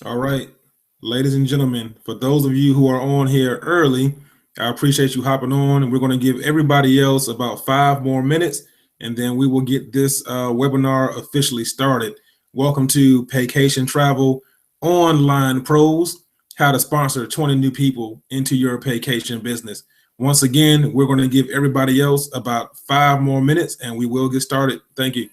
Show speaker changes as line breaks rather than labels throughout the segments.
All right, ladies and gentlemen, for those of you who are on here early, I appreciate you hopping on, and we're going to give everybody else about 5 more minutes, and then we will get this webinar officially started. Welcome to Paycation Travel Online Pros, how to sponsor 20 new people into your Paycation business. Once again, we're going to give everybody else about 5 more minutes, and we will get started. Thank you.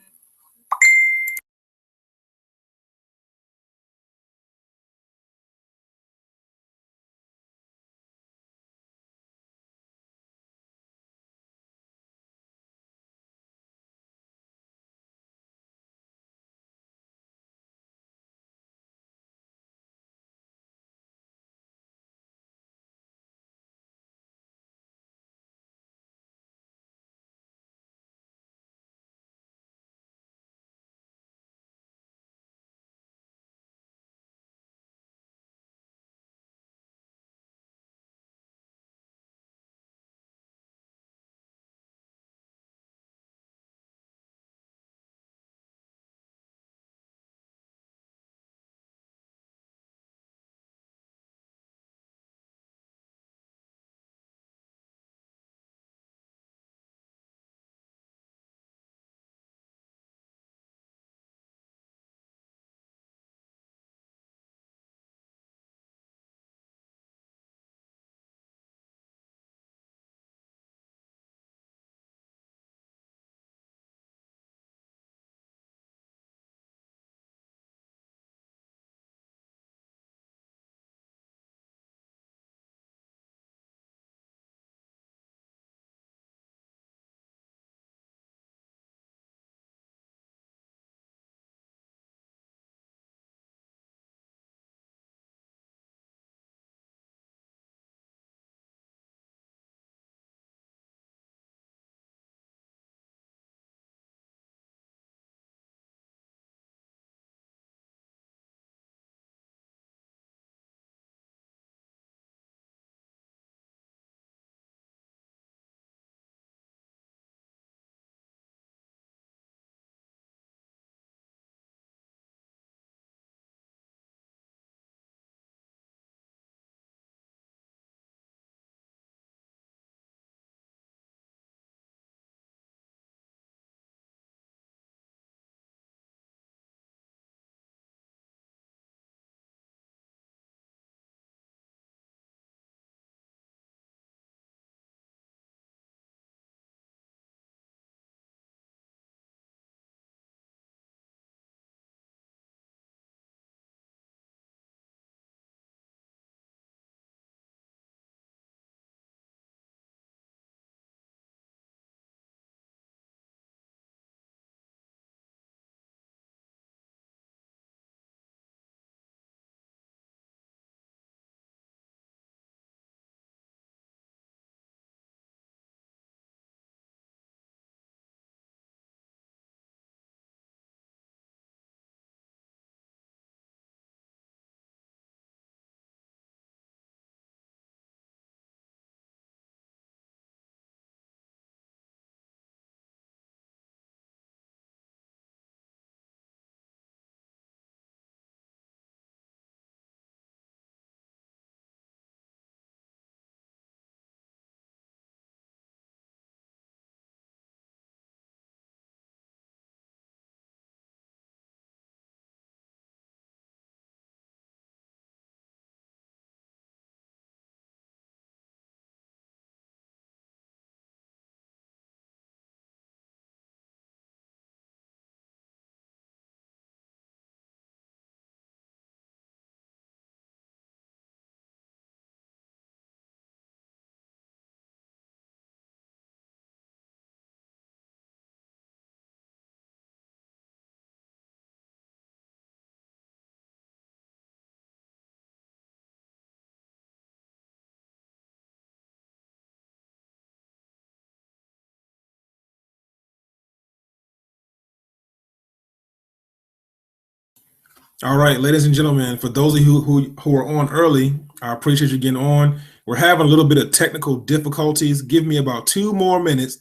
All right, ladies and gentlemen, for those of you who are on early, I appreciate you getting on. We're having a little bit of technical difficulties. Give me about 2 more minutes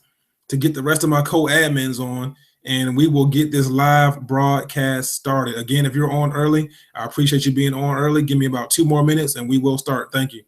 to get the rest of my co-admins on, and we will get this live broadcast started. Again, if you're on early, I appreciate you being on early. Give me about 2 more minutes and we will start. Thank you.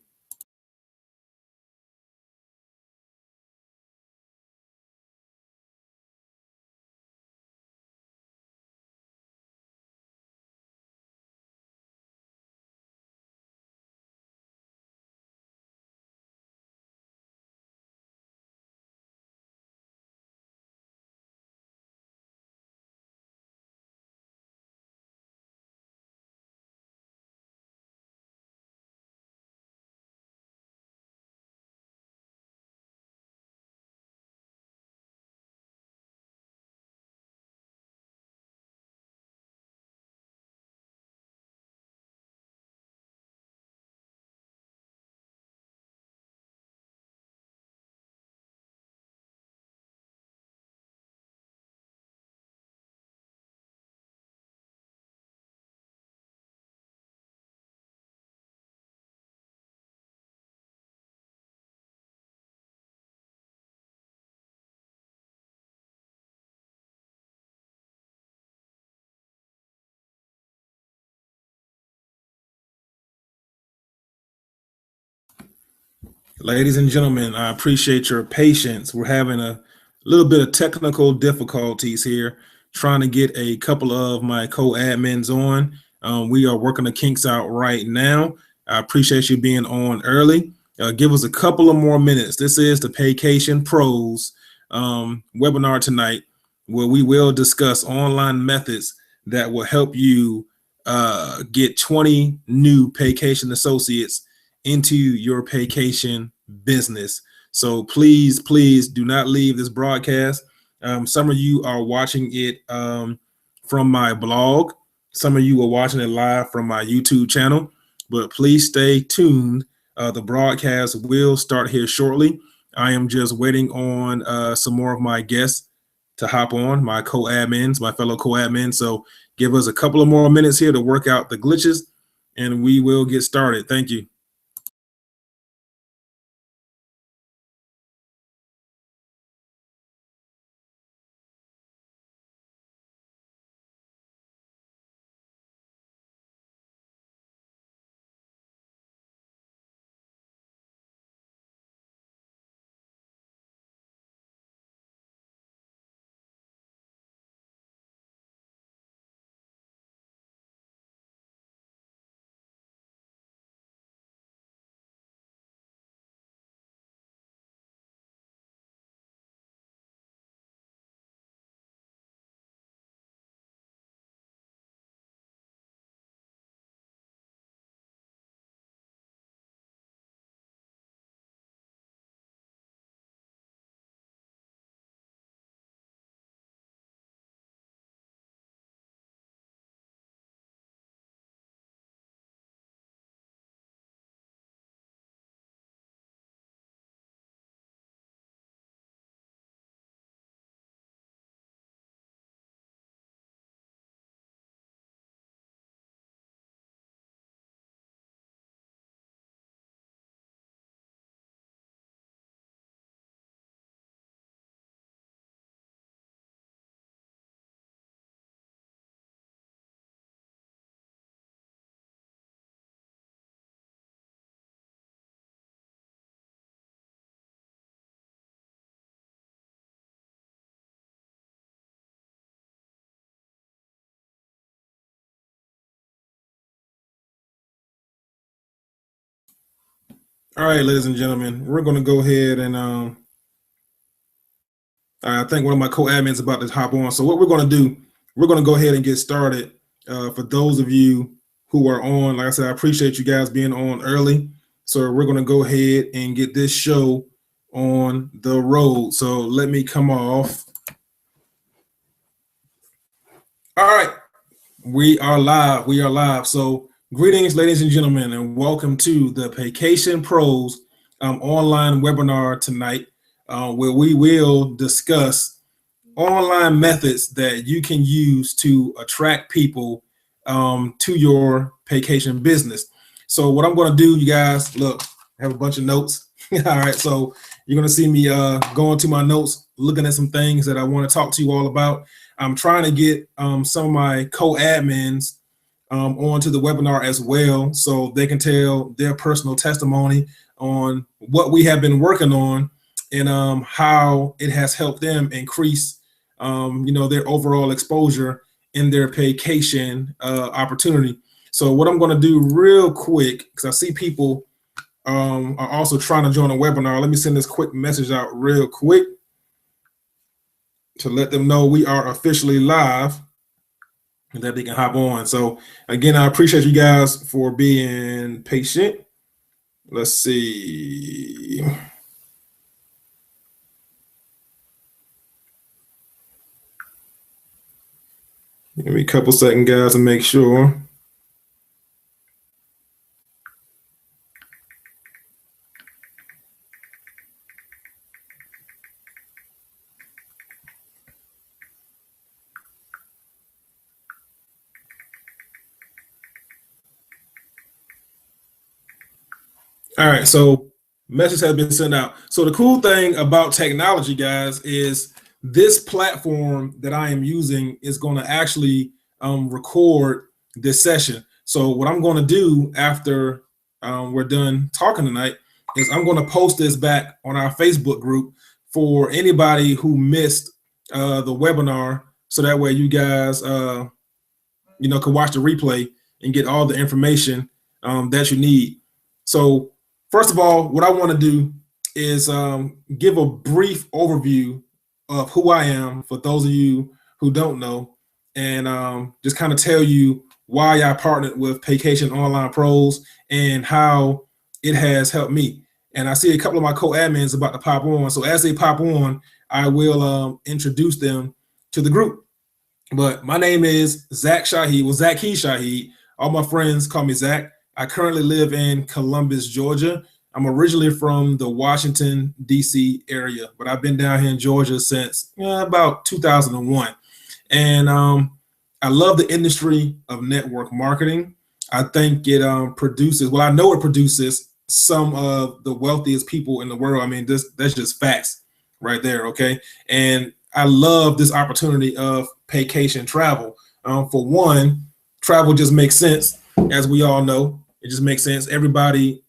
Ladies and gentlemen, I appreciate your patience. We're having a little bit of technical difficulties here, trying to get a couple of my co-admins on. We are working the kinks out right now. I appreciate you being on early. Give us a couple of more minutes. This is the Paycation Pros webinar tonight, where we will discuss online methods that will help you get 20 new Paycation associates into your Paycation business. So please, please do not leave this broadcast. Some of you are watching it from my blog. Some of you are watching it live from my YouTube channel, but please stay tuned. The broadcast will start here shortly. I am just waiting on some more of my guests to hop on, my co-admins, my fellow co-admins. So give us a couple of more minutes here to work out the glitches and we will get started. Thank you. All right, ladies and gentlemen, we're going to go ahead and I think one of my co-admins is about to hop on. So what we're going to do, we're going to go ahead and get started. For those of you who are on, like I said, I appreciate you guys being on early. So we're going to go ahead and get this show on the road. So let me come off. All right, we are live. We are live. So greetings, ladies and gentlemen, and welcome to the Paycation Pros online webinar tonight, where we will discuss online methods that you can use to attract people to your Paycation business. So what I'm going to do, you guys, look, I have a bunch of notes. All right, so You're going to see me going to my notes, looking at some things that I want to talk to you all about. I'm trying to get some of my co-admins onto the webinar as well, so they can tell their personal testimony on what we have been working on and how it has helped them increase, their overall exposure in their Paycation opportunity. So what I'm going to do real quick, because I see people are also trying to join a webinar. Let me send this quick message out real quick to let them know we are officially live and that they can hop on. So again, I appreciate you guys for being patient. Let's see. Give me a couple seconds, guys, to make sure. All right, so message has been sent out. So the cool thing about technology, guys, is this platform that I am using is going to actually record this session. So what I'm going to do after we're done talking tonight is I'm going to post this back on our Facebook group for anybody who missed the webinar, so that way you guys can watch the replay and get all the information that you need. So first of all, what I want to do is give a brief overview of who I am for those of you who don't know, and just kind of tell you why I partnered with Paycation Online Pros and how it has helped me. And I see a couple of my co-admins about to pop on. So as they pop on, I will introduce them to the group. But my name is Zach Shaheed, Zaki Shaheed. All my friends call me Zach. I currently live in Columbus, Georgia. I'm originally from the Washington, D.C. area, but I've been down here in Georgia since about 2001. And I love the industry of network marketing. I think it produces, well, I know it produces some of the wealthiest people in the world. I mean, that's just facts right there, okay? And I love this opportunity of Paycation travel. For one, travel just makes sense, as we all know. It just makes sense. Everybody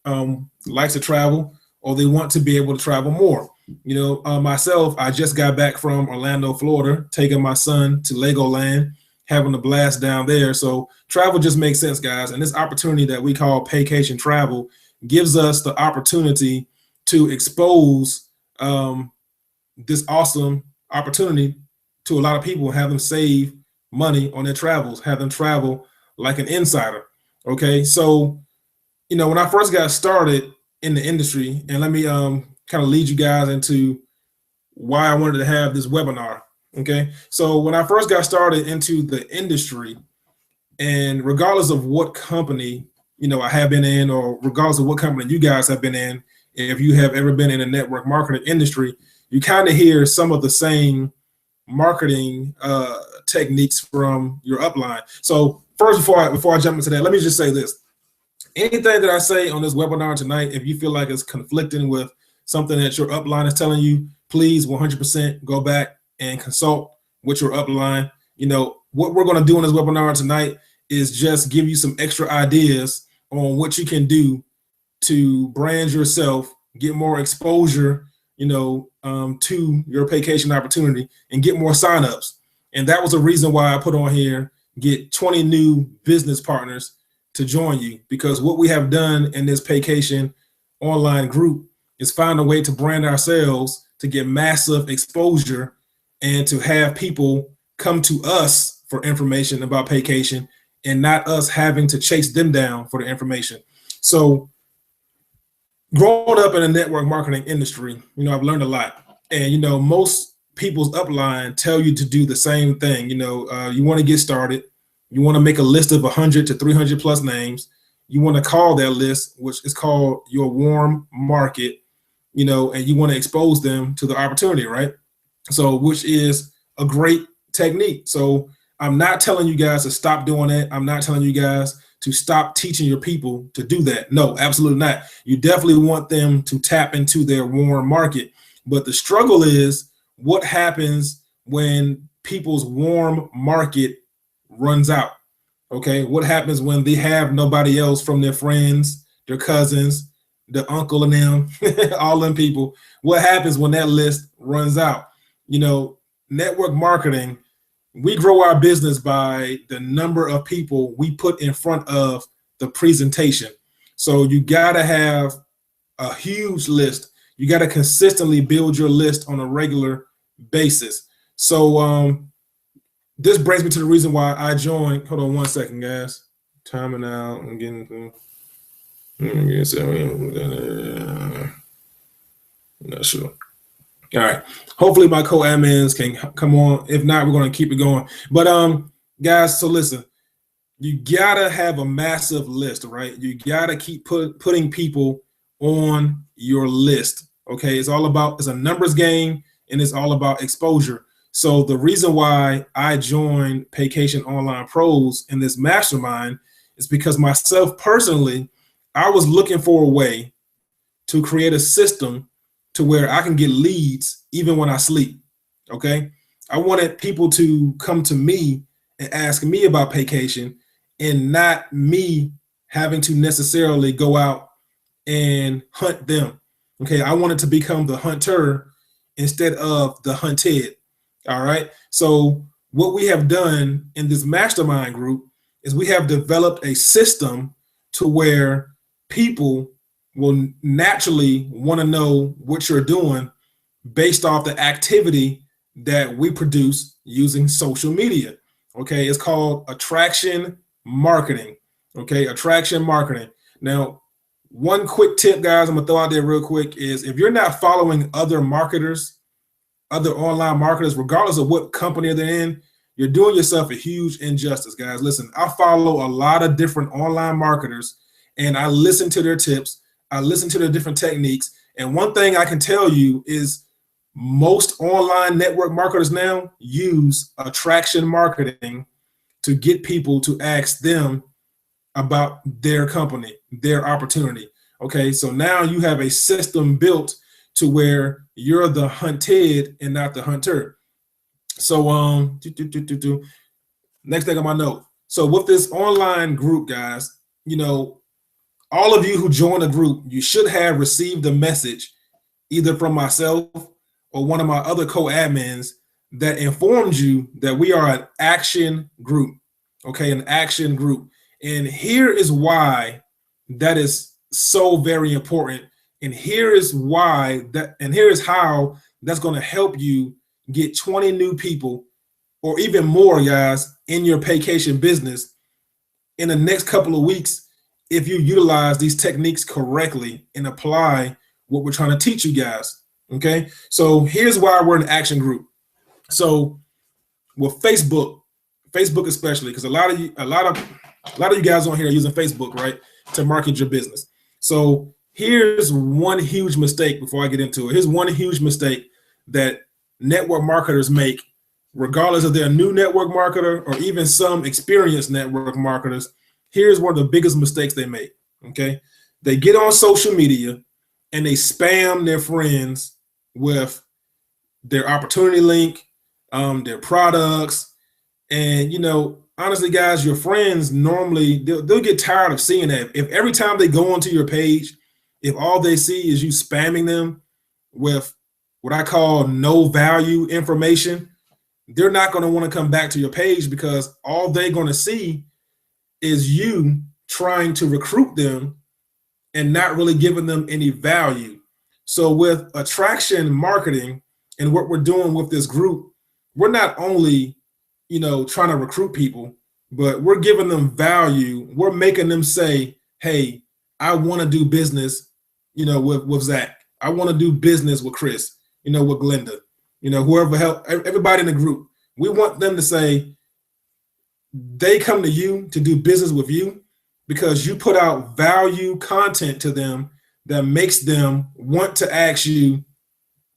likes to travel, or they want to be able to travel more. Myself, I just got back from Orlando, Florida, taking my son to Legoland, having a blast down there. So travel just makes sense, guys. And this opportunity that we call Paycation travel gives us the opportunity to expose this awesome opportunity to a lot of people, have them save money on their travels, have them travel like an insider. Okay, so when I first got started in the industry, and let me kind of lead you guys into why I wanted to have this webinar. Okay, so when I first got started into the industry, and regardless of what company I have been in, or regardless of what company you guys have been in, if you have ever been in the network marketing industry, you kind of hear some of the same marketing techniques from your upline. So first, before I jump into that, let me just say this. Anything that I say on this webinar tonight, if you feel like it's conflicting with something that your upline is telling you, please 100% go back and consult with your upline. What we're going to do on this webinar tonight is just give you some extra ideas on what you can do to brand yourself, get more exposure, to your Paycation opportunity, and get more signups. And that was the reason why I put on here, get 20 new business partners to join you, because what we have done in this Paycation online group is find a way to brand ourselves, to get massive exposure, and to have people come to us for information about Paycation, and not us having to chase them down for the information. So growing up in the network marketing industry, I've learned a lot. And, most people's upline tell you to do the same thing. You want to get started. You want to make a list of 100 to 300 plus names. You want to call that list, which is called your warm market, and you want to expose them to the opportunity, right? So, which is a great technique. So I'm not telling you guys to stop doing that. I'm not telling you guys to stop teaching your people to do that. No, absolutely not. You definitely want them to tap into their warm market. But the struggle is what happens when people's warm market runs out. Okay, what happens when they have nobody else from their friends, their cousins, the uncle and them, all them people? What happens when that list runs out? You know, network marketing, we grow our business by the number of people we put in front of the presentation. So you got to have a huge list. You got to consistently build your list on a regular basis. So this brings me to the reason why I joined. Hold on one second, guys. Timing out. I'm getting. Not sure. All right. Hopefully my co-admins can come on. If not, we're going to keep it going. But guys, so listen. You gotta have a massive list, right? You gotta keep putting people on your list. Okay, it's a numbers game, and it's all about exposure. So the reason why I joined Paycation Online Pros in this mastermind is because myself personally, I was looking for a way to create a system to where I can get leads even when I sleep. Okay, I wanted people to come to me and ask me about Paycation, and not me having to necessarily go out and hunt them. Okay, I wanted to become the hunter instead of the hunted. All right. So what we have done in this mastermind group is we have developed a system to where people will naturally want to know what you're doing based off the activity that we produce using social media. Okay, it's called attraction marketing. Okay, attraction marketing. Now, one quick tip, guys, I'm gonna throw out there real quick is if you're not following other marketers, other online marketers, regardless of what company they're in, you're doing yourself a huge injustice, guys. Listen, I follow a lot of different online marketers, and I listen to their tips. I listen to their different techniques. And one thing I can tell you is most online network marketers now use attraction marketing to get people to ask them about their company, their opportunity. Okay, so now you have a system built to where you're the hunted and not the hunter. So next thing on my note. So with this online group, guys, you know, all of you who join the group, you should have received a message either from myself or one of my other co-admins that informs you that we are an action group. Okay, an action group. And here is why that is so very important. And here is why that, and here is how that's going to help you get 20 new people or even more, guys, in your Paycation business in the next couple of weeks if you utilize these techniques correctly and apply what we're trying to teach you guys. Okay, so here's why we're an action group. So with Facebook especially, because a lot of you guys on here are using Facebook, right, to market your business. So here's one huge mistake before I get into it. Here's one huge mistake that network marketers make, regardless of their new network marketer or even some experienced network marketers. Here's one of the biggest mistakes they make. Okay, they get on social media and they spam their friends with their opportunity link, their products. And, you know, honestly, guys, your friends normally, they'll get tired of seeing that. If every time they go onto your page, if all they see is you spamming them with what I call no value information, they're not going to want to come back to your page because all they're going to see is you trying to recruit them and not really giving them any value. So with attraction marketing and what we're doing with this group, we're not only, you know, trying to recruit people, but we're giving them value. We're making them say, hey, I want to do business, you know, with Zach. I want to do business with Chris, you know, with Glenda, you know, whoever help, everybody in the group. We want them to say they come to you to do business with you because you put out value content to them that makes them want to ask you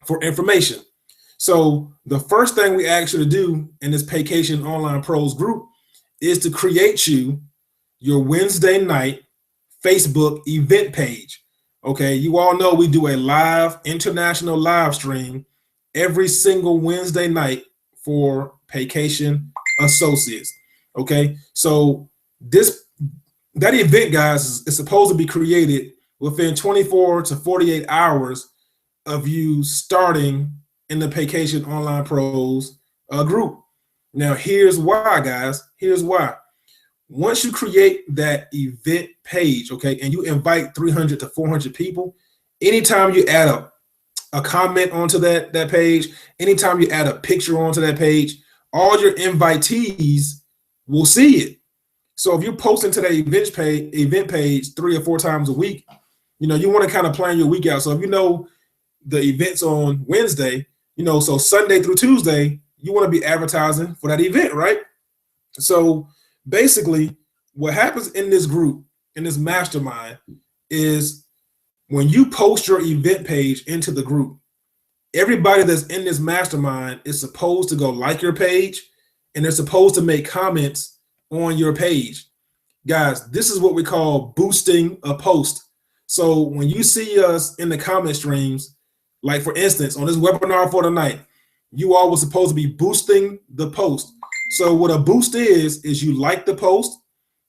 for information. So the first thing we ask you to do in this Paycation Online Pros group is to create your Wednesday night Facebook event page. Okay, you all know we do a live international live stream every single Wednesday night for Paycation Associates. Okay, so that event, guys, is supposed to be created within 24 to 48 hours of you starting in the Paycation Online Pros group. Now, here's why, guys. Here's why. Once you create that event page, okay, and you invite 300 to 400 people, anytime you add a comment onto that page, anytime you add a picture onto that page, all your invitees will see it. So if you're posting to that event page 3 or 4 times a week, you want to kind of plan your week out. So if you know the events on Wednesday, so Sunday through Tuesday, you want to be advertising for that event, right? So basically, what happens in this group, in this mastermind, is when you post your event page into the group, everybody that's in this mastermind is supposed to go like your page, and they're supposed to make comments on your page. Guys, this is what we call boosting a post. So when you see us in the comment streams, like for instance, on this webinar for tonight, you all were supposed to be boosting the post. So what a boost is you like the post,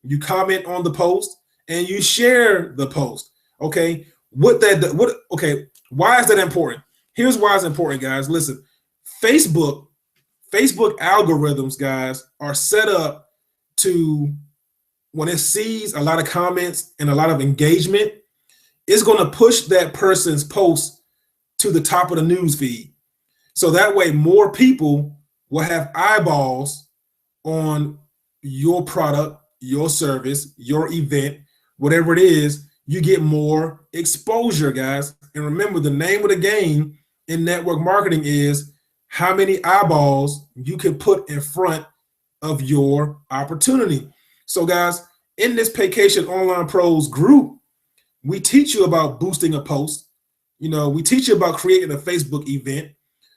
you comment on the post, and you share the post. Okay, okay, why is that important? Here's why it's important, guys. Listen, Facebook algorithms, guys, are set up to, when it sees a lot of comments and a lot of engagement, it's going to push that person's post to the top of the news feed. So that way more people will have eyeballs on your product, your service, your event, whatever it is. You get more exposure, guys. And remember, the name of the game in network marketing is how many eyeballs you can put in front of your opportunity. So guys, in this Paycation Online Pros group, we teach you about boosting a post. We teach you about creating a Facebook event.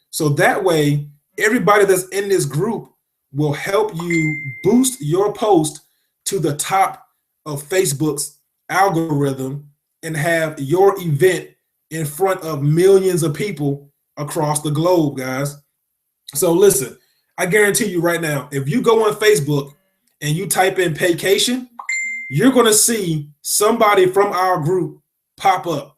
So that way, everybody that's in this group will help you boost your post to the top of Facebook's algorithm and have your event in front of millions of people across the globe, guys. So listen, I guarantee you right now, if you go on Facebook and you type in Paycation, you're going to see somebody from our group pop up.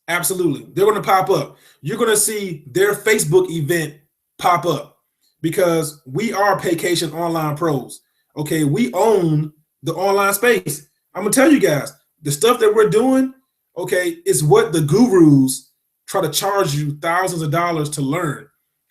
Absolutely. They're going to pop up. You're going to see their Facebook event pop up because we are Paycation Online Pros. Okay, we own the online space. I'm going to tell you guys, the stuff that we're doing, okay, is what the gurus try to charge you thousands of dollars to learn.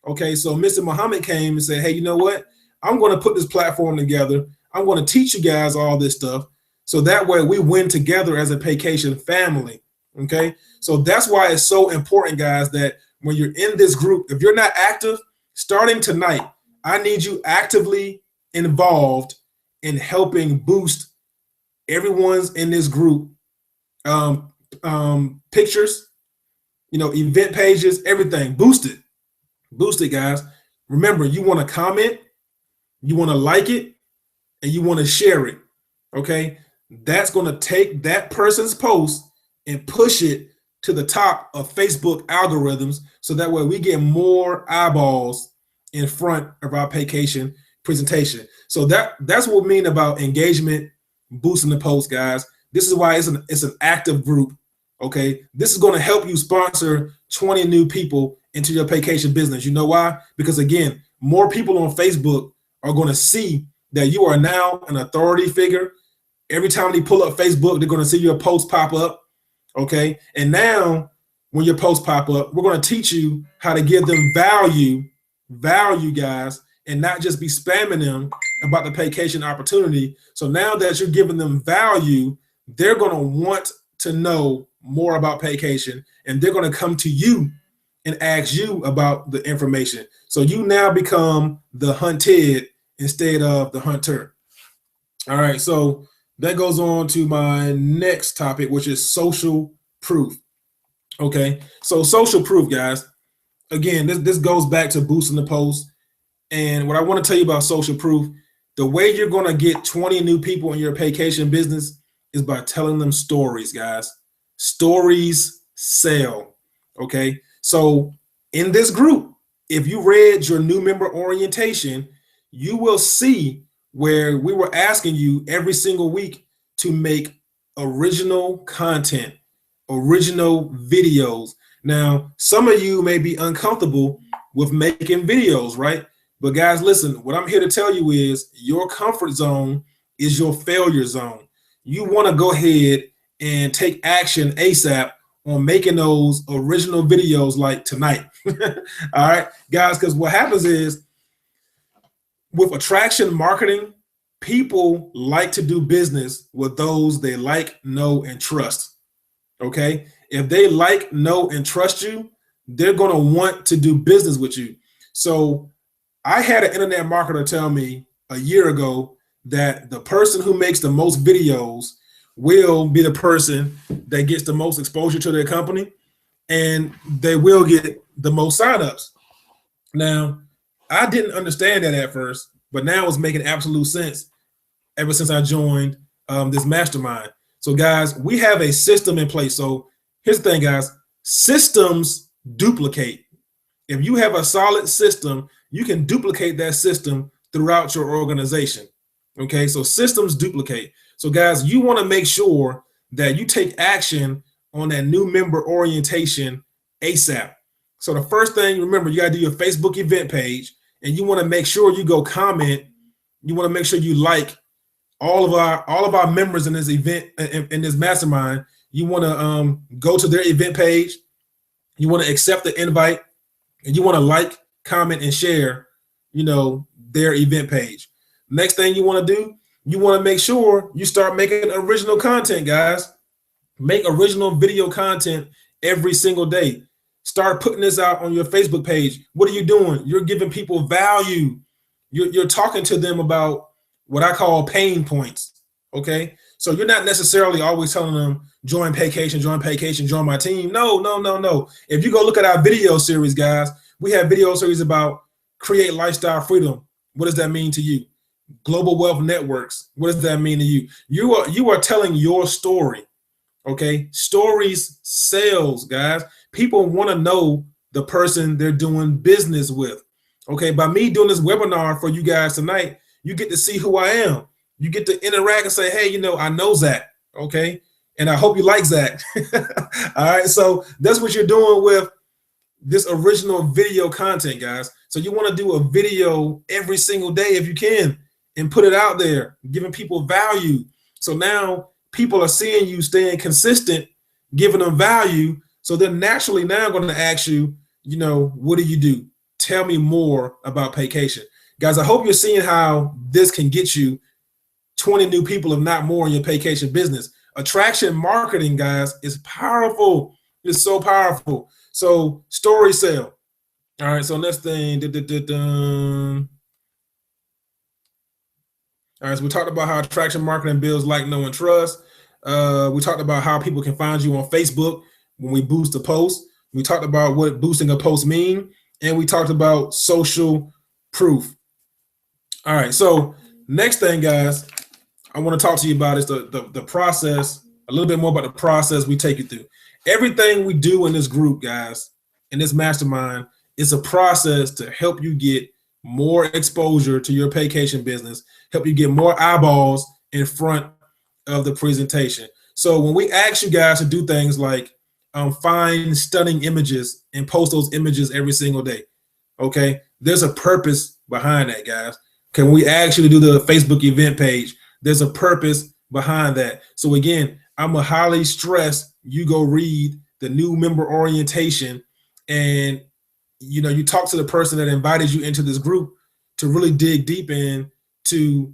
Okay, so Mr. Muhammad came and said, hey, you know what? I'm going to put this platform together. I'm going to teach you guys all this stuff. So that way we win together as a Paycation family. Okay, so that's why it's so important, guys, that when you're in this group, if you're not active, starting tonight, I need you actively involved in helping boost everyone's in this group pictures, event pages, everything. Boost it, guys. Remember, you want to comment, you want to like it, and you want to share it. Okay, that's going to take that person's post and push it to the top of Facebook algorithms, so that way we get more eyeballs in front of our Paycation presentation. So that's what we mean about engagement, boosting the post, guys. This is why it's an active group. Okay, this is going to help you sponsor 20 new people into your Paycation business. You know why? Because again, more people on Facebook are going to see that you are now an authority figure. Every time they pull up Facebook, they're going to see your post pop up. Okay, and now when your posts pop up, we're going to teach you how to give them value, guys, and not just be spamming them about the Paycation opportunity. So now that you're giving them value, they're going to want to know more about Paycation, and they're going to come to you and ask you about the information. So you now become the hunted instead of the hunter. All right, so that goes on to my next topic, which is social proof. Okay, so social proof, guys. again, this goes back to boosting the post. And what I want to tell you about social proof, the way you're going to get 20 new people in your Paycation business is by telling them stories, guys. Stories sell. Okay. So in this group, if you read your new member orientation, you will see where we were asking you every single week to make original content, original videos. Now, some of you may be uncomfortable with making videos, right? But guys, listen, what I'm here to tell you is your comfort zone is your failure zone. You want to go ahead and take action ASAP on making those original videos like tonight. All right, guys, because what happens is with attraction marketing, people like to do business with those they like, know, and trust. Okay. If they like, know, and trust you, they're going to want to do business with you. So I had an internet marketer tell me a year ago that the person who makes the most videos will be the person that gets the most exposure to their company, and they will get the most signups. Now, I didn't understand that at first, but now it's making absolute sense ever since I joined this mastermind. So guys, we have a system in place. So here's the thing, guys, systems duplicate. If you have a solid system, you can duplicate that system throughout your organization. Okay, so systems duplicate. So guys, you want to make sure that you take action on that new member orientation ASAP. So the first thing, remember, you got to do your Facebook event page, and you want to make sure you go comment. You want to make sure you like all of our members in this event, in this mastermind. You want to go to their event page. You want to accept the invite, and you want to like, comment, and share, their event page. Next thing you want to do, you want to make sure you start making original content, guys. Make original video content every single day. Start putting this out on your Facebook page. What are you doing? You're giving people value. You're talking to them about what I call pain points. Okay. So you're not necessarily always telling them, join Paycation, join my team. No. If you go look at our video series, guys, we have video series about create lifestyle freedom. What does that mean to you? Global wealth networks. What does that mean to you? You are telling your story. Okay. Stories sells, guys. People want to know the person they're doing business with. Okay. By me doing this webinar for you guys tonight, you get to see who I am. You get to interact and say, hey, I know Zach. Okay. And I hope you like Zach. All right. So that's what you're doing with this original video content, guys. So you want to do a video every single day if you can and put it out there, giving people value. So now people are seeing you staying consistent, giving them value. So they're naturally now going to ask you, what do you do? Tell me more about Paycation. Guys, I hope you're seeing how this can get you 20 new people, if not more, in your Paycation business. Attraction marketing, guys, is powerful. It's so powerful. So story sell. All right, so next thing. All right, so we talked about how attraction marketing builds like, know, and trust. We talked about how people can find you on Facebook when we boost a post. We talked about what boosting a post mean, and we talked about social proof. All right, so next thing, guys, I want to talk to you about is the process, a little bit more about the process we take you through. Everything we do in this group, guys, in this mastermind, is a process to help you get more exposure to your Paycation business, help you get more eyeballs in front of the presentation. So when we ask you guys to do things like find stunning images and post those images every single day, okay, there's a purpose behind that, guys. Can we ask you to do the Facebook event page? There's a purpose behind that. So again, I'm a highly stress you go read the new member orientation, and you talk to the person that invited you into this group to really dig deep into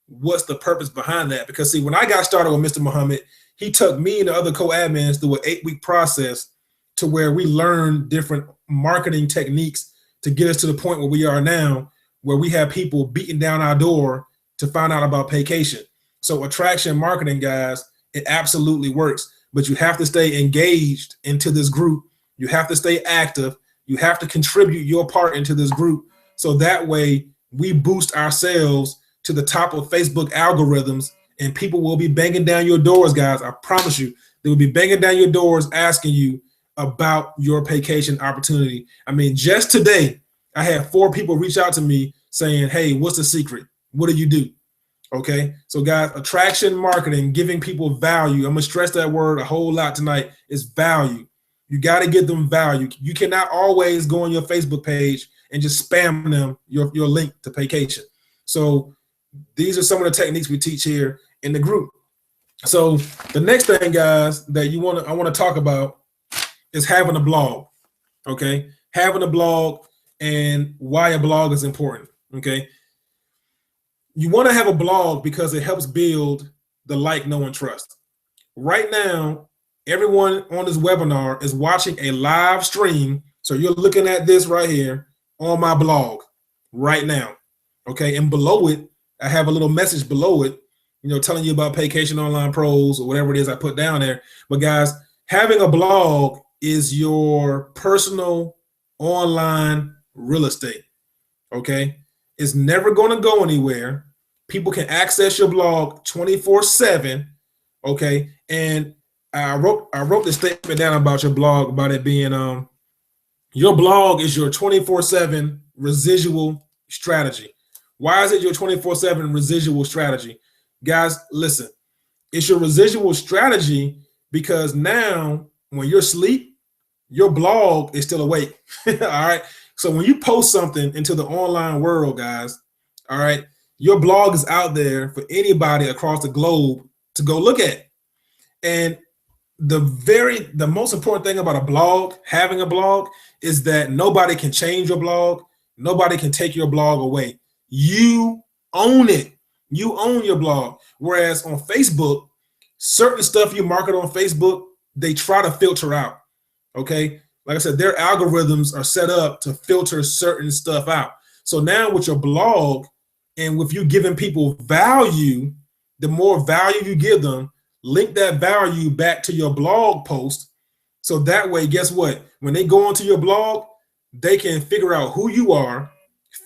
what's the purpose behind that. Because see, when I got started with Mr. Muhammad, he took me and the other co-admins through an 8-week process to where we learned different marketing techniques to get us to the point where we are now, where we have people beating down our door to find out about Paycation. So attraction marketing, guys, it absolutely works, but you have to stay engaged into this group. You have to stay active. You have to contribute your part into this group. So that way we boost ourselves to the top of Facebook algorithms, and people will be banging down your doors, guys. I promise you, they will be banging down your doors asking you about your Paycation opportunity. I mean, just today, I had 4 people reach out to me saying, hey, what's the secret? What do you do? Okay, so guys, attraction marketing, giving people value. I'm gonna stress that word a whole lot tonight, is value. You got to give them value. You cannot always go on your Facebook page and just spam them your link to Paycation. So these are some of the techniques we teach here in the group. So the next thing, guys, that I want to talk about is having a blog. Okay, having a blog and why a blog is important. Okay, you want to have a blog because it helps build the like, know, and trust. Right now, everyone on this webinar is watching a live stream. So you're looking at this right here on my blog right now. Okay, and below it, I have a little message below it, telling you about Paycation Online Pros or whatever it is I put down there. But guys, having a blog is your personal online real estate. Okay, it's never going to go anywhere. People can access your blog 24/7. Okay, and I wrote this statement down about your blog, about it being your blog is your 24/7 residual strategy. Why is it your 24/7 residual strategy? Guys, listen, it's your residual strategy because now when you're asleep, your blog is still awake. All right. So when you post something into the online world, guys, all right, your blog is out there for anybody across the globe to go look at. And the most important thing about a blog, having a blog, is that nobody can change your blog. Nobody can take your blog away. You own it. You own your blog. Whereas on Facebook, certain stuff you market on Facebook, they try to filter out. Okay. Like I said, their algorithms are set up to filter certain stuff out. So now with your blog and with you giving people value, the more value you give them, link that value back to your blog post. So that way, guess what? When they go onto your blog, they can figure out who you are,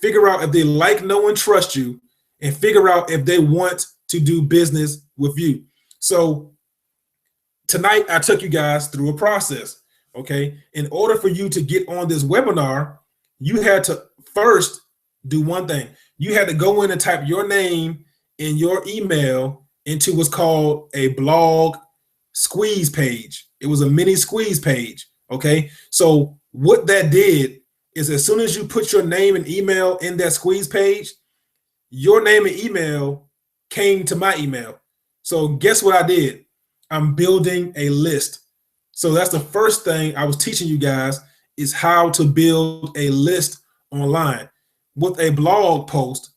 figure out if they like, know, and trust you, and figure out if they want to do business with you. So tonight, I took you guys through a process. Okay. In order for you to get on this webinar, you had to first do one thing. You had to go in and type your name and your email into what's called a blog squeeze page. It was a mini squeeze page. Okay. So what that did is as soon as you put your name and email in that squeeze page, your name and email came to my email. So guess what I did? I'm building a list. So that's the first thing I was teaching you guys, is how to build a list online with a blog post,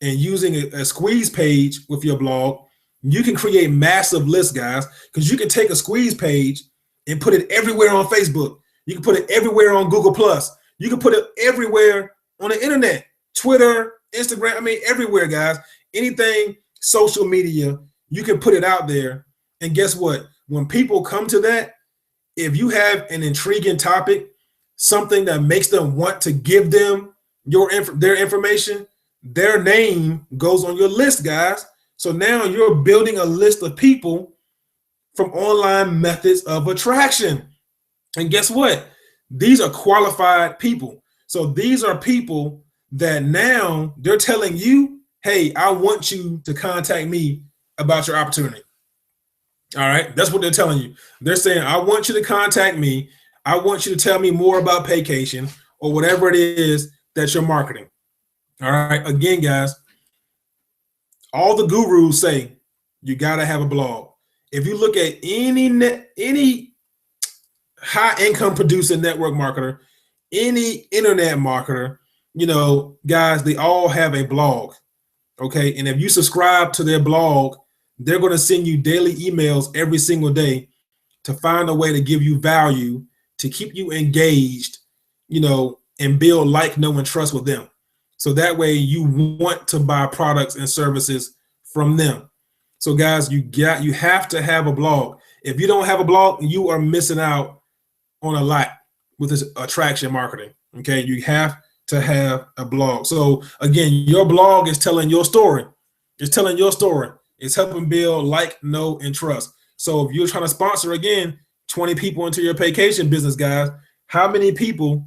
and using a squeeze page with your blog. You can create massive lists, guys, because you can take a squeeze page and put it everywhere on Facebook. You can put it everywhere on Google Plus. You can put it everywhere on the internet, Twitter, Instagram. I mean, everywhere, guys. Anything social media, you can put it out there. And guess what? When people come to that, if you have an intriguing topic, something that makes them want to give them their information, their name goes on your list, guys. So now you're building a list of people from online methods of attraction. And guess what? These are qualified people. So these are people that now they're telling you, hey, I want you to contact me about your opportunity. All right, that's what they're telling you. They're saying, I want you to contact me. I want you to tell me more about Paycation or whatever it is that you're marketing. All right, again, guys, all the gurus say you got to have a blog. If you look at any high income producer, network marketer, any internet marketer, guys, they all have a blog. Okay, and if you subscribe to their blog, they're going to send you daily emails every single day to find a way to give you value, to keep you engaged, and build like, know, and trust with them. So that way you want to buy products and services from them. So guys, you have to have a blog. If you don't have a blog, you are missing out on a lot. with this attraction marketing. Okay, you have to have a blog. So again, your blog is telling your story. It's telling your story. It's helping build like, know, and trust. So if you're trying to sponsor, again, 20 people into your Paycation business, guys, how many people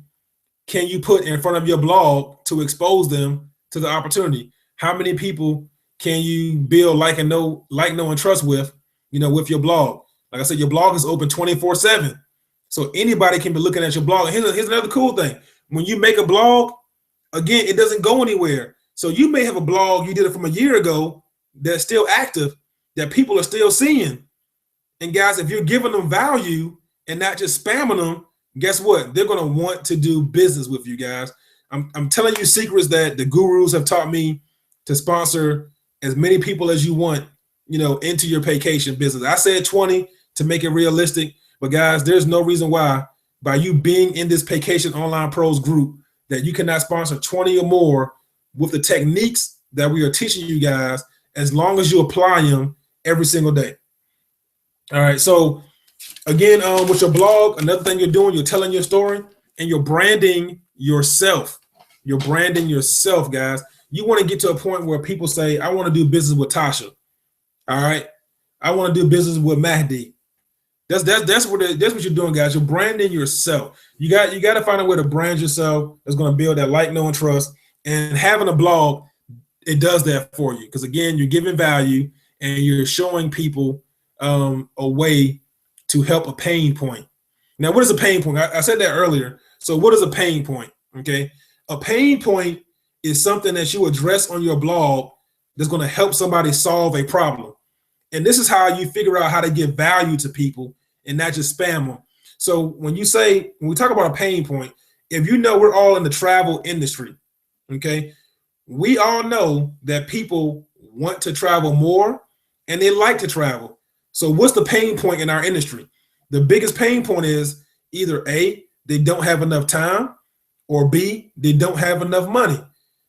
can you put in front of your blog to expose them to the opportunity? How many people can you build like, know, and trust with, with your blog? Like I said, your blog is open 24/7. So anybody can be looking at your blog. And here's another cool thing. When you make a blog, again, it doesn't go anywhere. So you may have a blog, you did it from a year ago, that's still active, that people are still seeing. And guys, if you're giving them value and not just spamming them, guess what? They're going to want to do business with you guys. I'm telling you secrets that the gurus have taught me to sponsor as many people as you want, into your Paycation business. I said 20 to make it realistic, but guys, there's no reason why by you being in this Paycation Online Pros group that you cannot sponsor 20 or more with the techniques that we are teaching you guys, as long as you apply them every single day. All right. So again, with your blog, another thing you're doing, you're telling your story and you're branding yourself. You're branding yourself, guys. You want to get to a point where people say, I want to do business with Tasha. All right. I want to do business with Mahdi. That's what you're doing, guys. You're branding yourself. You got to find a way to brand yourself that's going to build that like, know, and trust. And having a blog, it does that for you. Because again, you're giving value and you're showing people a way to help a pain point. Now, what is a pain point? I said that earlier. So what is a pain point? Okay. A pain point is something that you address on your blog that's going to help somebody solve a problem. And this is how you figure out how to give value to people and not just spam them. So when we talk about a pain point, if you know we're all in the travel industry, okay, we all know that people want to travel more and they like to travel. So what's the pain point in our industry? The biggest pain point is either A, they don't have enough time, or B, they don't have enough money.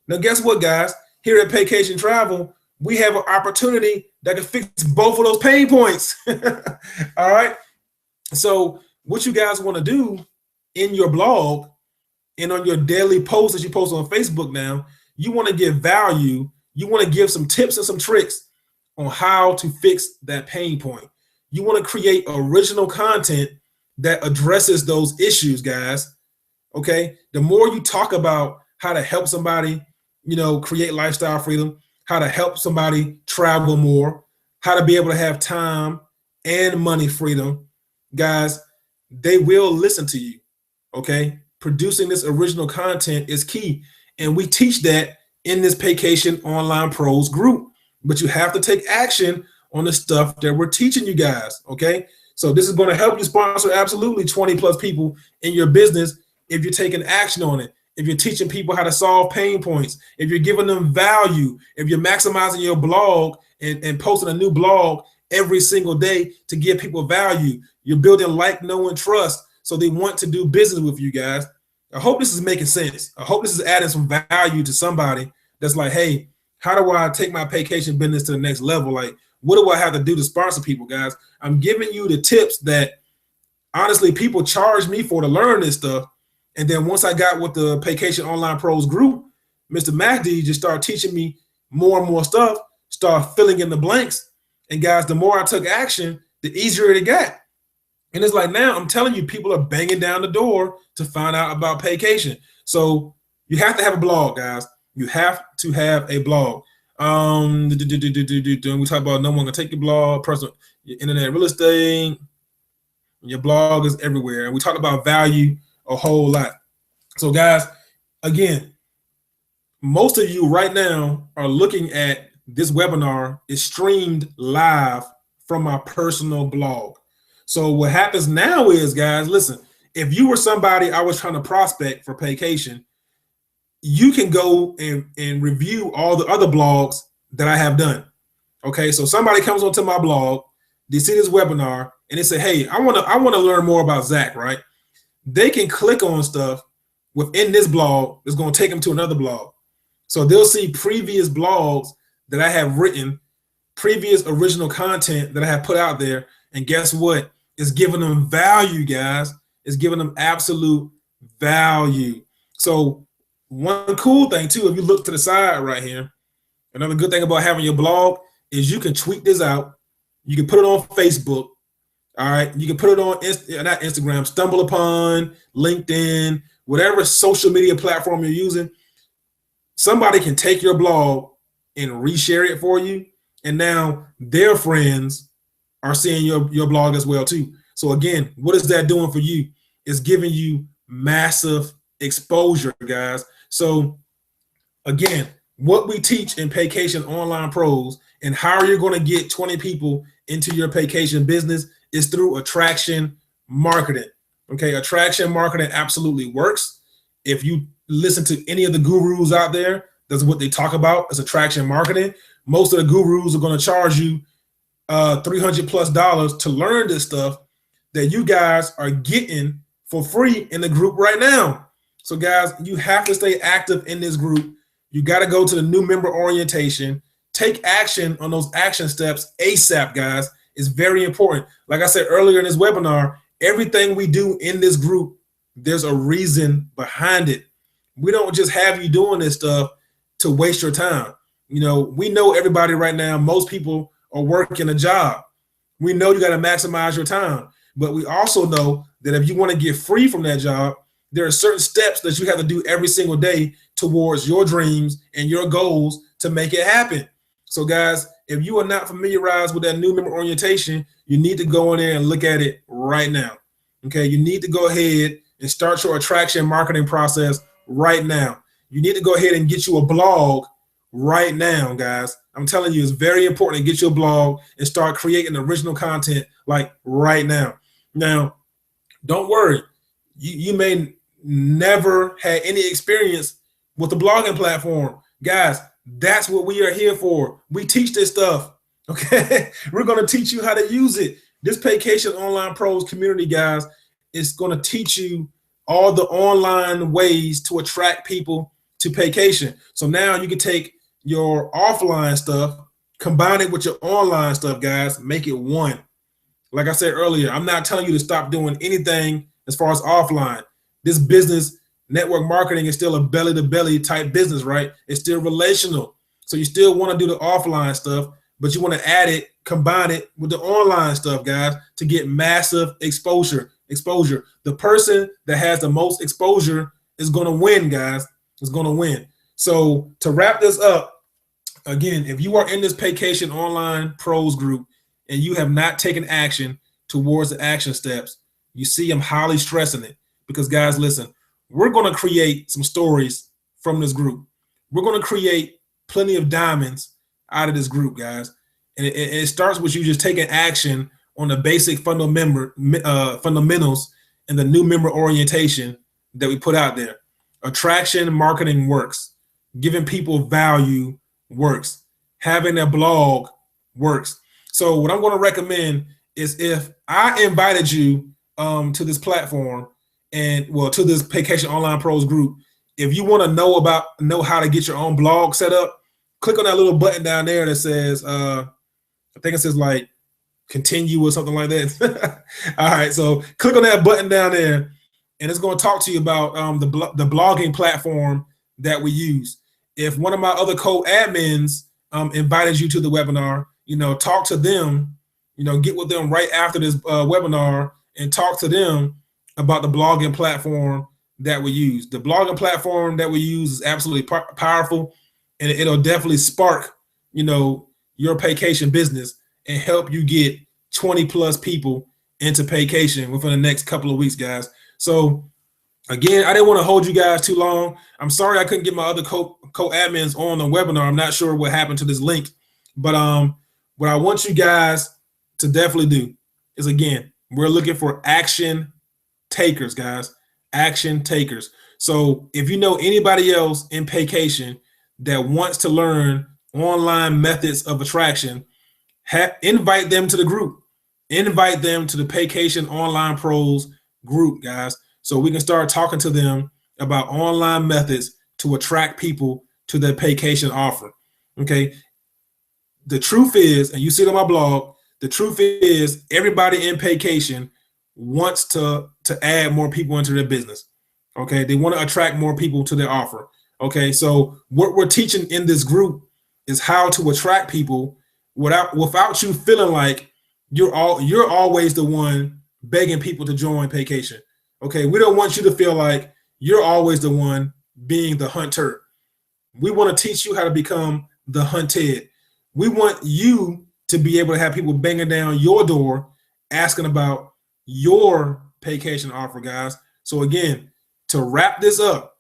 Now, guess what, guys? Here at Paycation Travel, we have an opportunity that can fix both of those pain points. All right. So what you guys want to do in your blog and on your daily posts that you post on Facebook now, you want to give value. You want to give some tips and some tricks on how to fix that pain point. You want to create original content that addresses those issues, guys. Okay. The more you talk about how to help somebody, create lifestyle freedom, how to help somebody travel more, how to be able to have time and money freedom, guys, they will listen to you. Okay. Producing this original content is key. And we teach that in this Paycation Online Pros group. But you have to take action on the stuff that we're teaching you guys. Okay. So this is going to help you sponsor absolutely 20 plus people in your business if you're taking action on it. If you're teaching people how to solve pain points, if you're giving them value, if you're maximizing your blog and posting a new blog every single day to give people value, you're building like, know, and trust so they want to do business with you guys. I hope this is making sense. I hope this is adding some value to somebody that's like, hey, how do I take my Paycation business to the next level? Like, what do I have to do to sponsor people, guys? I'm giving you the tips that honestly people charge me for to learn this stuff. And then once I got with the Paycation Online Pros group, Mr. Mahdi just started teaching me more and more stuff, start filling in the blanks. And guys, the more I took action, the easier it got. And it's like now I'm telling you, people are banging down the door to find out about Paycation. So you have to have a blog, guys. You have to have a blog. We talk about no one can take your blog, personal, your internet, real estate. Your blog is everywhere. And we talk about value a whole lot. So guys, again, most of you right now are looking at this webinar is streamed live from my personal blog. So what happens now is, guys, listen, if you were somebody I was trying to prospect for Paycation, you can go and review all the other blogs that I have done. Okay, so somebody comes onto my blog, they see this webinar, and they say, hey, I want to learn more about Zach, right? They can click on stuff within this blog that's going to take them to another blog. So they'll see previous blogs that I have written, previous original content that I have put out there. And guess what? It's giving them value, guys. is giving them absolute value. So one cool thing too, if you look to the side right here, another good thing about having your blog is you can tweet this out. You can put it on Facebook. All right. You can put it on not Instagram, Stumble Upon, LinkedIn, whatever social media platform you're using. Somebody can take your blog and reshare it for you. And now their friends are seeing your blog as well too. So again, what is that doing for you? It's giving you massive exposure, guys. So again, what we teach in Paycation Online Pros and how you're going to get 20 people into your Paycation business is through attraction marketing. Okay, attraction marketing absolutely works. If you listen to any of the gurus out there, that's what they talk about is attraction marketing. Most of the gurus are going to charge you $300+ to learn this stuff that you guys are getting for free in the group right now. So guys, you have to stay active in this group. You got to go to the new member orientation. Take action on those action steps ASAP, guys. It's very important. Like I said earlier in this webinar, everything we do in this group, there's a reason behind it. We don't just have you doing this stuff to waste your time. You know, we know everybody right now, most people are working a job. We know you got to maximize your time, but we also know that if you want to get free from that job, there are certain steps that you have to do every single day towards your dreams and your goals to make it happen. So guys, if you are not familiarized with that new member orientation, you need to go in there and look at it right now. Okay, you need to go ahead and start your attraction marketing process right now. You need to go ahead and get you a blog right now, guys. I'm telling you, it's very important to get your blog and start creating original content like right now. Now, don't worry. You may never had any experience with the blogging platform. Guys, that's what we are here for. We teach this stuff, okay? We're going to teach you how to use it. This Paycation Online Pros community, guys, is going to teach you all the online ways to attract people to Paycation. So now you can take your offline stuff, combine it with your online stuff, guys, make it one. Like I said earlier, I'm not telling you to stop doing anything as far as offline. This business, network marketing, is still a belly-to-belly type business, right? It's still relational. So you still want to do the offline stuff, but you want to add it, combine it with the online stuff, guys, to get massive exposure. The person that has the most exposure is going to win, guys. Is going to win. So to wrap this up, again, if you are in this Paycation Online Pros group and you have not taken action towards the action steps, you see I'm highly stressing it. Because guys, listen, we're going to create some stories from this group. We're going to create plenty of diamonds out of this group, guys. And it starts with you just taking action on the basic fundamentals and the new member orientation that we put out there. Attraction marketing works. Giving people value works. Having a blog works. So what I'm going to recommend is, if I invited you to this platform, and well, to this Paycation Online Pros group, if you want to know how to get your own blog set up, click on that little button down there that says, I think it says like continue or something like that. All right, so click on that button down there, and it's going to talk to you about the blogging platform that we use. If one of my other co-admins invited you to the webinar, talk to them, get with them right after this webinar and talk to them about the blogging platform that we use. The blogging platform that we use is absolutely powerful, and it'll definitely spark, your Paycation business and help you get 20+ people into Paycation within the next couple of weeks, guys. So again, I didn't want to hold you guys too long. I'm sorry I couldn't get my other co-admins on the webinar. I'm not sure what happened to this link, but what I want you guys to definitely do is, again, we're looking for action takers, guys. Action takers. So if you know anybody else in Paycation that wants to learn online methods of attraction, invite them to the group. Invite them to the Paycation Online Pros group, guys, so we can start talking to them about online methods to attract people to their Paycation offer. Okay. The truth is, and you see it on my blog, the truth is everybody in Paycation wants to add more people into their business. Okay, they want to attract more people to their offer. Okay, so what we're teaching in this group is how to attract people without you feeling like you're always the one begging people to join Paycation. Okay, we don't want you to feel like you're always the one being the hunter. We want to teach you how to become the hunted. We want you to be able to have people banging down your door asking about your Paycation offer, guys. So again, to wrap this up,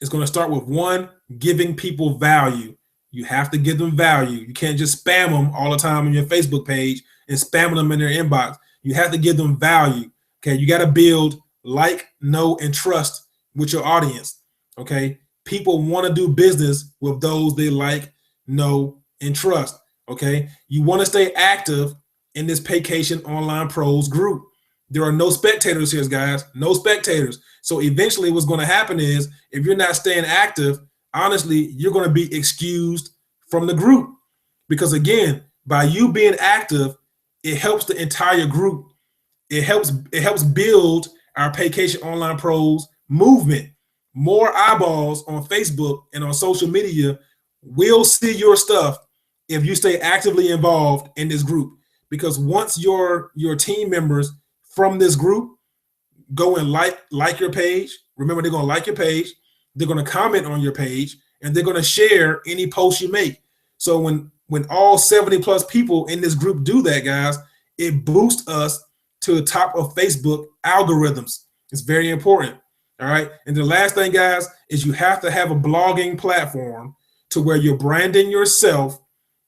it's going to start with one, giving people value. You have to give them value. You can't just spam them all the time on your Facebook page and spamming them in their inbox. You have to give them value. Okay, you got to build like, know, and trust with your audience. Okay, people want to do business with those they like, know, and trust. Okay, you want to stay active in this Paycation Online Pros group. There are no spectators here, guys. No spectators. So eventually what's going to happen is if you're not staying active, honestly, you're going to be excused from the group. Because again, by you being active, it helps the entire group. It helps build our Paycation Online Pros movement. More eyeballs on Facebook and on social media will see your stuff if you stay actively involved in this group. Because once your team members from this group go and like your page, remember they're going to like your page, they're going to comment on your page, and they're going to share any post you make. So when all 70 plus people in this group do that, guys, it boosts us to the top of Facebook algorithms. It's very important. All right. And the last thing, guys, is you have to have a blogging platform to where you're branding yourself.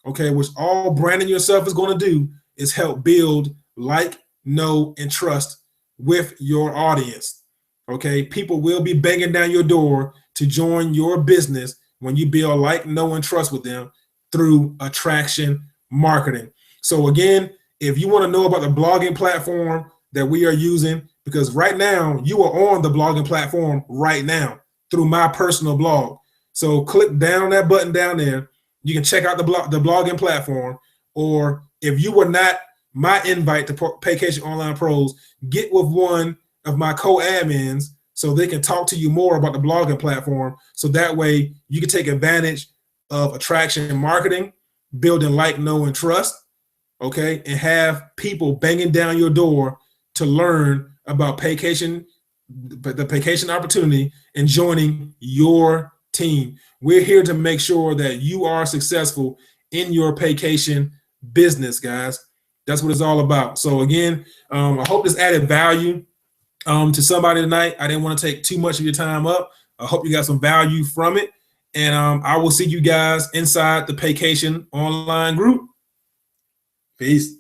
Okay, which all branding yourself is going to do is help build like, know, and trust with your audience. Okay, people will be banging down your door to join your business when you build like, know, and trust with them through attraction marketing. So again, if you want to know about the blogging platform that we are using, because right now you are on the blogging platform right now through my personal blog. So click down on that button down there. You can check out the blogging platform, or if you were not my invite to Paycation Online Pros, get with one of my co-admins so they can talk to you more about the blogging platform. So that way you can take advantage of attraction marketing, building like, know, and trust, okay, and have people banging down your door to learn about Paycation, the Paycation opportunity, and joining your team. We're here to make sure that you are successful in your Paycation business, guys. That's what it's all about. So again, I hope this added value to somebody tonight. I didn't want to take too much of your time up. I hope you got some value from it. And I will see you guys inside the Paycation online group. Peace.